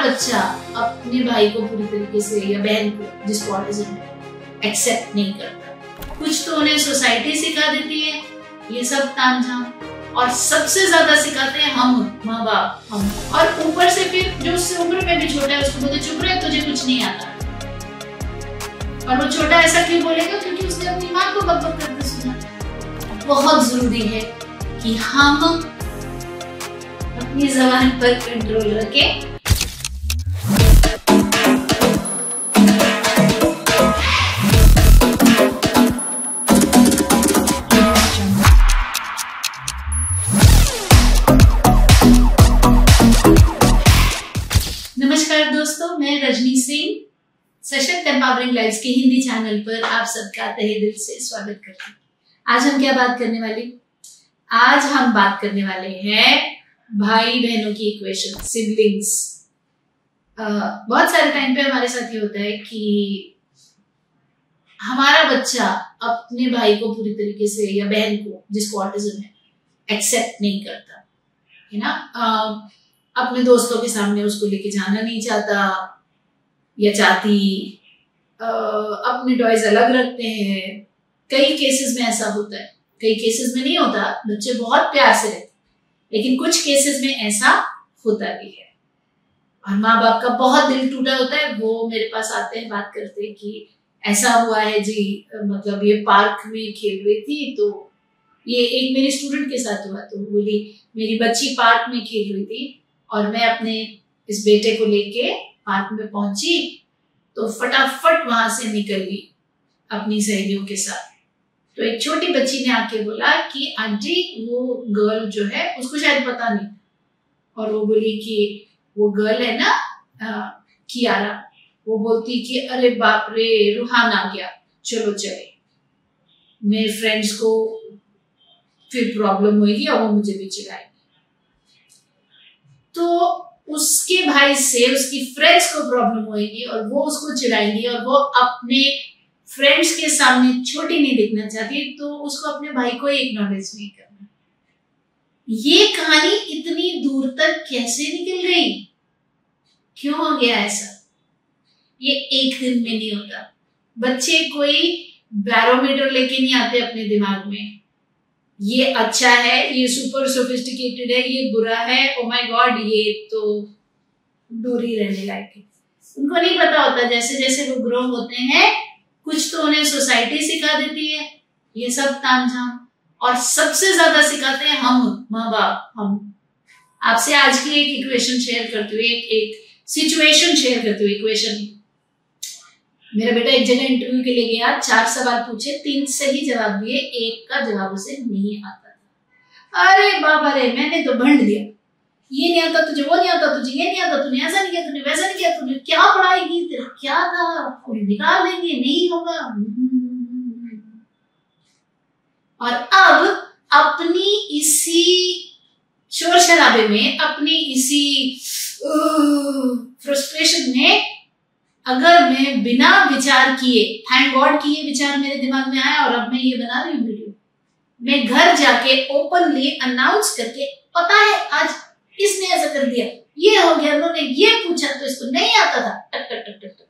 बच्चा अपने भाई को पूरी तरीके से या बहन को जिसको ऑटिज्म है एक्सेप्ट नहीं करता। कुछ तो उन्हें सोसाइटी सिखा देती है ये सब तामझाम, और सबसे ज्यादा सिखाते हैं हम माँ बाप हम। और ऊपर से फिर जो उससे उम्र में भी छोटा है उसको बोलते चुप रहे तुझे कुछ नहीं आता। और वो छोटा ऐसा क्यों बोलेगा? क्योंकि उसने अपनी माँ को बकबक करते सुना। बहुत जरूरी है कि हम अपनी ज़बान पर कंट्रोल रखें। नमस्कार दोस्तों, मैं रजनी सिंह सशक्त एम्पावरिंग लाइव्स के हिंदी चैनल पर आप सबका तहे दिल से स्वागत करती हूँ। आज हम क्या बात करने वाले? आज हम बात करने वाले हैं भाई बहनों की इक्वेशन, सिबलिंग्स। बहुत सारे टाइम पे हमारे साथ ये होता है कि हमारा बच्चा अपने भाई को पूरी तरीके से या बहन को जिसको ऑटिज्म है एक्सेप्ट नहीं करता है ना। अपने दोस्तों के सामने उसको लेके जाना नहीं चाहता या चाहती, अपने टॉयज अलग रखते हैं। कई केसेस में ऐसा होता है, कई केसेस में नहीं होता, बच्चे बहुत प्यार से रहते, लेकिन कुछ केसेस में ऐसा होता भी है और माँ बाप का बहुत दिल टूटा होता है। वो मेरे पास आते हैं, बात करते हैं कि ऐसा हुआ है जी, मतलब ये पार्क में खेल रही थी तो ये एक मेरी स्टूडेंट के साथ हुआ, तो बोली मेरी बच्ची पार्क में खेल रही थी और मैं अपने इस बेटे को लेके पार्क में पहुंची तो फटाफट वहां से निकल गई अपनी सहेलियों के साथ। तो एक छोटी बच्ची ने आके बोला कि आंटी वो गर्ल जो है उसको शायद पता नहीं, और वो बोली कि वो गर्ल है ना कियारा, वो बोलती कि अरे बाप रे रूहान आ गया, चलो चले, मेरे फ्रेंड्स को फिर प्रॉब्लम होगी और वो मुझे भी चिढ़ाएगी। तो उसके भाई से उसकी फ्रेंड्स को प्रॉब्लम होगी और वो उसको चिढ़ाएंगी और वो अपने फ्रेंड्स के सामने छोटी नहीं दिखना चाहती, तो उसको अपने भाई को एक्नॉलेज नहीं करना। ये कहानी इतनी दूर तक कैसे निकल गई? क्यों हो गया ऐसा? ये एक दिन में नहीं होता। बच्चे कोई बैरोमीटर लेके नहीं आते अपने दिमाग में, ये अच्छा है, ये सुपर सोफिस्टिकेटेड है, ये बुरा है, ओ माय गॉड ये तो दूर ही रहने लायक है। उनको नहीं पता होता। जैसे जैसे वो ग्रो होते हैं कुछ तो उन्हें सोसाइटी सिखा देती है ये सब तामझाम, और सबसे ज्यादा सिखाते हैं हम माँ बाप हम। आपसे आज की एक इक्वेशन शेयर करती हूँ, एक सिचुएशन शेयर करती हूँ। इक्वेशन, मेरा बेटा एक जगह इंटरव्यू के लिए गया, 4 सवाल पूछे, 3 सही जवाब दिए, 1 का जवाब उसे नहीं आता था। अरे बाबा रे, मैंने तो भंड दिया, ये नहीं आता तुझे, वो नहीं आता तुझे, ये नहीं आता, तूने ऐसा नहीं किया, तूने वैसा नहीं किया, तूने क्या पढ़ाई की, तेरा क्या था, निकाल देंगे, नहीं होगा। और अब अपनी इसी शोर शराबे में, अपनी इसी फ्रस्ट्रेशन में, अगर मैं बिना विचार किए, थैंक गॉड कि ये विचार मेरे दिमाग में आया और अब मैं ये बना रही हूँ वीडियो, मैं घर जाके ओपनली अनाउंस करके, पता है आज इसने ऐसा कर दिया, ये हो गया, उन्होंने ये पूछा तो इसको नहीं आता था, टक टक टक टक,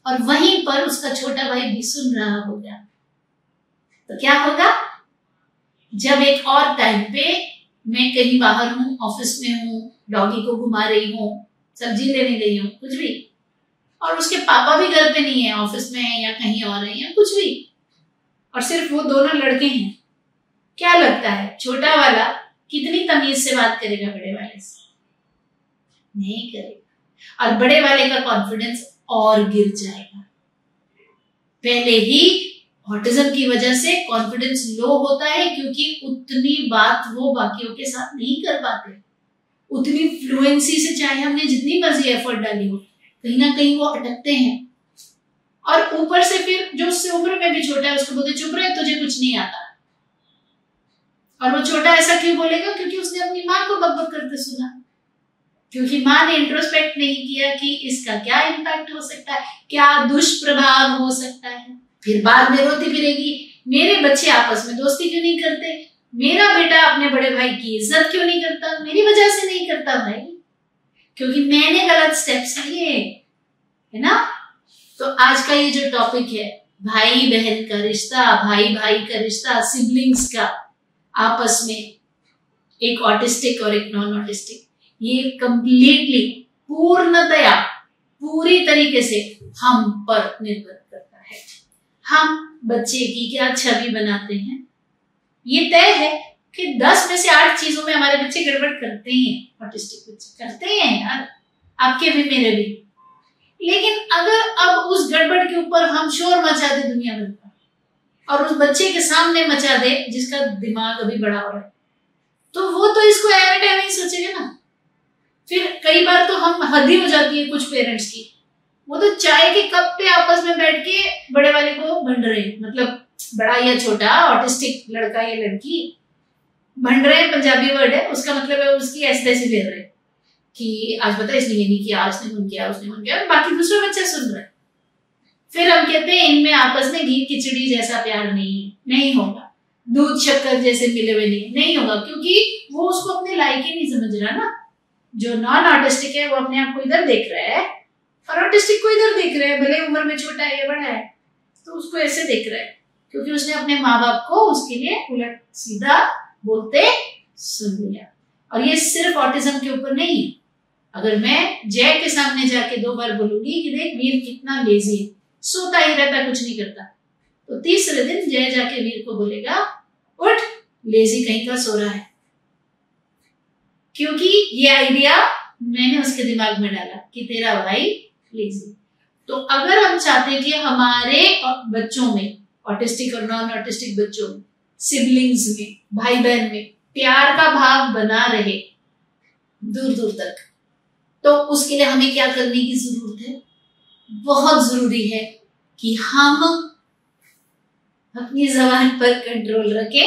और वहीं पर उसका छोटा भाई भी सुन रहा होगा। तो क्या होगा? जब एक और टाइम पे मैं कहीं बाहर हूँ, ऑफिस में हूँ, डॉगी को घुमा रही हूँ, सब्जी लेने गई हूँ, कुछ भी, और उसके पापा भी घर पे नहीं है, ऑफिस में है या कहीं और है या कुछ भी, और सिर्फ वो दोनों लड़के हैं, क्या लगता है छोटा वाला कितनी तमीज से बात करेगा बड़े वाले से? नहीं करेगा। और बड़े वाले का कॉन्फिडेंस और गिर जाएगा। पहले ही ऑटिज्म की वजह से कॉन्फिडेंस लो होता है, क्योंकि उतनी बात वो बाकियों के साथ नहीं कर पाते, उतनी फ्लुएंसी से चाहे हमने जितनी मर्जी एफर्ट डाली हो, कहीं ना कहीं वो अटकते हैं। और ऊपर से फिर जो उससे उम्र में भी छोटा है उसको बोलते चुप रहे तुझे कुछ नहीं आता। और वो छोटा ऐसा क्यों बोलेगा? क्योंकि उसने अपनी माँ को बकबक करते सुना, क्योंकि माँ ने इंट्रोस्पेक्ट नहीं किया कि इसका क्या इम्पैक्ट हो सकता है, क्या दुष्प्रभाव हो सकता है। फिर बाद में रोती फिरेगी, मेरे बच्चे आपस में दोस्ती क्यों नहीं करते, मेरा बेटा अपने बड़े भाई की इज्जत क्यों नहीं करता, मेरी वजह से नहीं करता भाई। क्योंकि मैंने गलत स्टेप्स लिए, है ना। तो आज का ये जो टॉपिक है, भाई बहन का रिश्ता, भाई भाई का रिश्ता, सिबलिंग्स का आपस में, एक ऑटिस्टिक और एक नॉन ऑटिस्टिक, ये कंप्लीटली पूर्णतया पूरी तरीके से हम पर निर्भर करता है। हम बच्चे की क्या छवि बनाते हैं, ये तय है कि 10 में से 8 चीजों में हमारे बच्चे गड़बड़ करते ही हैं। ऑटिस्टिक बच्चे करते हैं यार, आपके भी मेरे भी। लेकिन अगर अब उस गड़बड़ के ऊपर हम शोर मचा दे दुनिया भर का, और उस बच्चे के सामने मचा दे जिसका दिमाग अभी बड़ा हो रहा है, तो वो तो इसको एवरी टाइम नहीं सोचेगा ना। फिर कई बार तो हम हद ही हो जाती है कुछ पेरेंट्स की, वो तो चाय के कप पे आपस में बैठ के बड़े वाले को भंड रहे, मतलब बड़ा या छोटा, ऑटिस्टिक लड़का या लड़की, भंड रहे पंजाबी वर्ड है, उसका मतलब है उसकी ऐसे तैसे फेर रहे कि आज पता है इसने ये नहीं किया, इसने खून किया, उसने खून किया, बाकी दूसरा बच्चा सुन रहा है। फिर हम कहते हैं इनमें आपस में घी खिचड़ी जैसा प्यार नहीं होगा, दूध शक्कर जैसे मिले हुए नहीं होगा, क्योंकि वो उसको अपने लायक ही नहीं समझ रहा ना। जो नॉन ऑटिस्टिक है वो अपने आप को इधर देख रहा है, और ऑटिस्टिक को इधर देख रहा है, भले उम्र में छोटा है या बड़ा है, तो उसको ऐसे देख रहा है, क्योंकि उसने अपने माँ बाप को उसके लिए उलट सीधा बोलते सुन लिया। और ये सिर्फ ऑटिज्म के ऊपर नहीं है। अगर मैं जय के सामने जाके 2 बार बोलूंगी कि देख वीर कितना लेजी है, सोता ही रहता, कुछ नहीं करता, तो तीसरे दिन जय जाके वीर को बोलेगा उठ, लेजी कहीं का सो रहा है, क्योंकि ये आइडिया मैंने उसके दिमाग में डाला कि तेरा भाई लेजी। तो अगर हम चाहते हैं कि हमारे बच्चों में, ऑटिस्टिक और नॉन ऑटिस्टिक बच्चों में, सिबलिंग्स में, भाई बहन में प्यार का भाव बना रहे दूर दूर तक, तो उसके लिए हमें क्या करने की जरूरत है? बहुत जरूरी है कि हम अपनी जबान पर कंट्रोल रखें।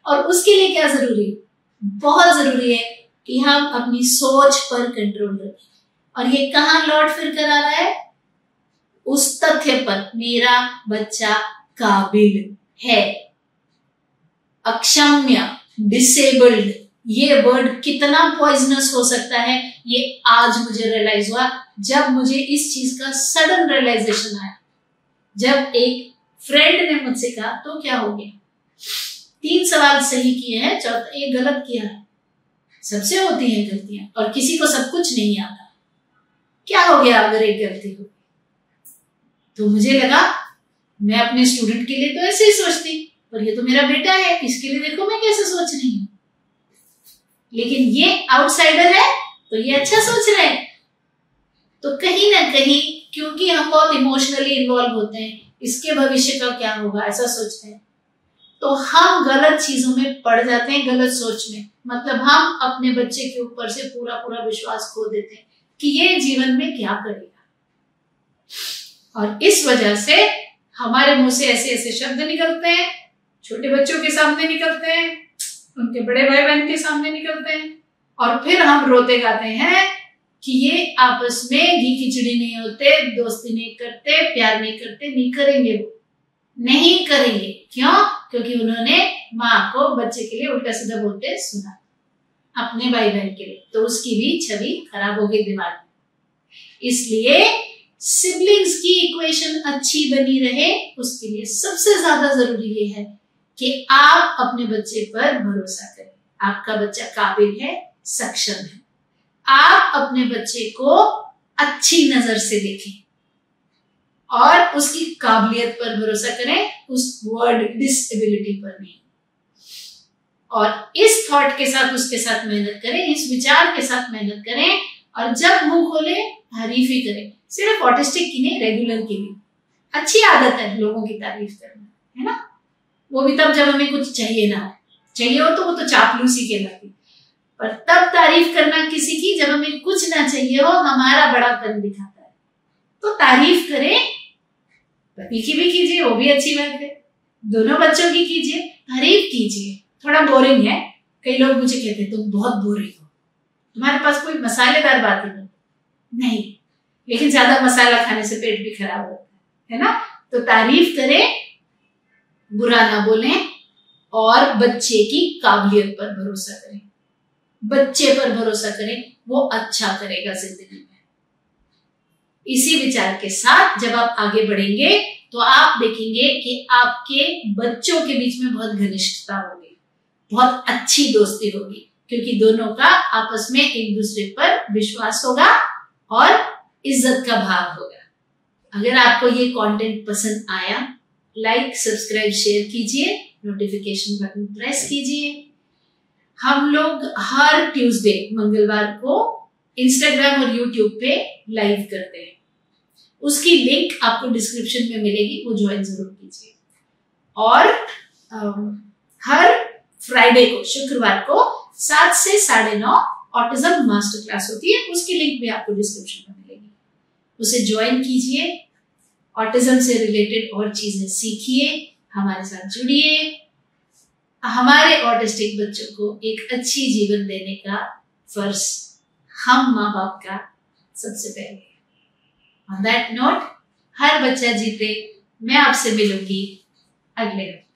और उसके लिए क्या जरूरी है? बहुत जरूरी है कि हम अपनी सोच पर कंट्रोल रखें। और ये कहां लौट फिर कर आ रहा है? उस तथ्य पर, मेरा बच्चा काबिल है। अक्षम्य, डिसेबल्ड, ये वर्ड कितना पॉइजनस हो सकता है, ये आज मुझे रियलाइज हुआ, जब मुझे इस चीज का सडन रियलाइजेशन आया। जब एक फ्रेंड ने मुझसे कहा तो क्या हो गया, 3 सवाल सही किए हैं, चौथा एक गलत किया है। सबसे होती हैं गलतियां, और किसी को सब कुछ नहीं आता। क्या हो गया अगर एक गलती हो? तो मुझे लगा मैं अपने स्टूडेंट के लिए तो ऐसे ही सोचती, पर ये तो मेरा बेटा है, इसके लिए देखो मैं कैसे सोच रही हूं। लेकिन ये आउटसाइडर है तो ये अच्छा सोच रहे हैं। तो कहीं ना कहीं, क्योंकि हम बहुत इमोशनली इन्वॉल्व होते हैं, इसके भविष्य का क्या होगा ऐसा सोचते हैं, तो हम गलत चीजों में पड़ जाते हैं, गलत सोच में। मतलब हम अपने बच्चे के ऊपर से पूरा पूरा विश्वास खो देते हैं कि ये जीवन में क्या करेगा। और इस वजह से हमारे मुंह से ऐसे ऐसे शब्द निकलते हैं, छोटे बच्चों के सामने निकलते हैं, उनके बड़े भाई बहन के सामने निकलते हैं, और फिर हम रोते गाते हैं कि ये आपस में घी खिचड़ी नहीं होते, दोस्ती नहीं करते, प्यार नहीं करते, नहीं करेंगे, वो नहीं करेंगे। क्यों? क्योंकि उन्होंने माँ को बच्चे के लिए उल्टा सीधा बोलते सुना, अपने भाई बहन के लिए, तो उसकी भी छवि खराब हो गई दिमाग में। इसलिए सिबलिंग्स की इक्वेशन अच्छी बनी रहे, उसके लिए सबसे ज्यादा जरूरी ये है कि आप अपने बच्चे पर भरोसा करें। आपका बच्चा काबिल है, सक्षम है। आप अपने बच्चे को अच्छी नजर से देखें और उसकी काबिलियत पर भरोसा करें, उस वर्ड डिसेबिलिटी पर नहीं। और इस थॉट के साथ उसके साथ मेहनत करें, इस विचार के साथ मेहनत करें, और जब मुंह खोले तारीफ ही करें। सिर्फ ऑटिस्टिक की नहीं, रेगुलर की भी अच्छी आदत है लोगों की तारीफ करना, है ना। वो भी तब जब हमें कुछ चाहिए ना हो, चाहिए हो तो वो तो चापलूसी कहलाती, पर तब तारीफ करना किसी की जब हमें कुछ ना चाहिए हो, हमारा बड़ापन दिखाता है। तो तारीफ करें, पति की भी कीजिए, वो भी अच्छी बात है, दोनों बच्चों की कीजिए, तारीफ कीजिए। थोड़ा बोरिंग है, कई लोग मुझे कहते हैं तुम बहुत बोरिंग हो, तुम्हारे पास कोई मसालेदार बात नहीं, लेकिन ज्यादा मसाला खाने से पेट भी खराब होता है ना। तो तारीफ करें, बुरा ना बोलें, और बच्चे की काबिलियत पर भरोसा करें। बच्चे पर भरोसा करें, वो अच्छा करेगा जिंदगी में। इसी विचार के साथ जब आप आगे बढ़ेंगे तो आप देखेंगे कि आपके बच्चों के बीच में बहुत घनिष्ठता होगी, बहुत अच्छी दोस्ती होगी, क्योंकि दोनों का आपस में एक दूसरे पर विश्वास होगा और इज्जत का भाव होगा। अगर आपको ये कंटेंट पसंद आया, लाइक, सब्सक्राइब, शेयर कीजिए, नोटिफिकेशन बटन प्रेस कीजिए। हम लोग हर ट्यूसडे, मंगलवार को इंस्टाग्राम और यूट्यूब पे लाइव करते हैं। उसकी लिंक आपको डिस्क्रिप्शन में मिलेगी, वो ज्वाइन जरूर कीजिए। और हर फ्राइडे को, शुक्रवार को 7 से 9:30 ऑटिज्म मास्टर क्लास होती है, उसकी लिंक भी आपको डिस्क्रिप्शन में मिलेगी, उसे ज्वाइन कीजिए। ऑटिज्म से रिलेटेड और चीजें सीखिए, हमारे साथ जुड़िए। हमारे ऑटिस्टिक बच्चों को एक अच्छी जीवन देने का फर्ज हम माँ बाप का सबसे पहले है। ऑन दैट नोट, हर बच्चा जीते, मैं आपसे मिलूंगी अगले हफ्ते।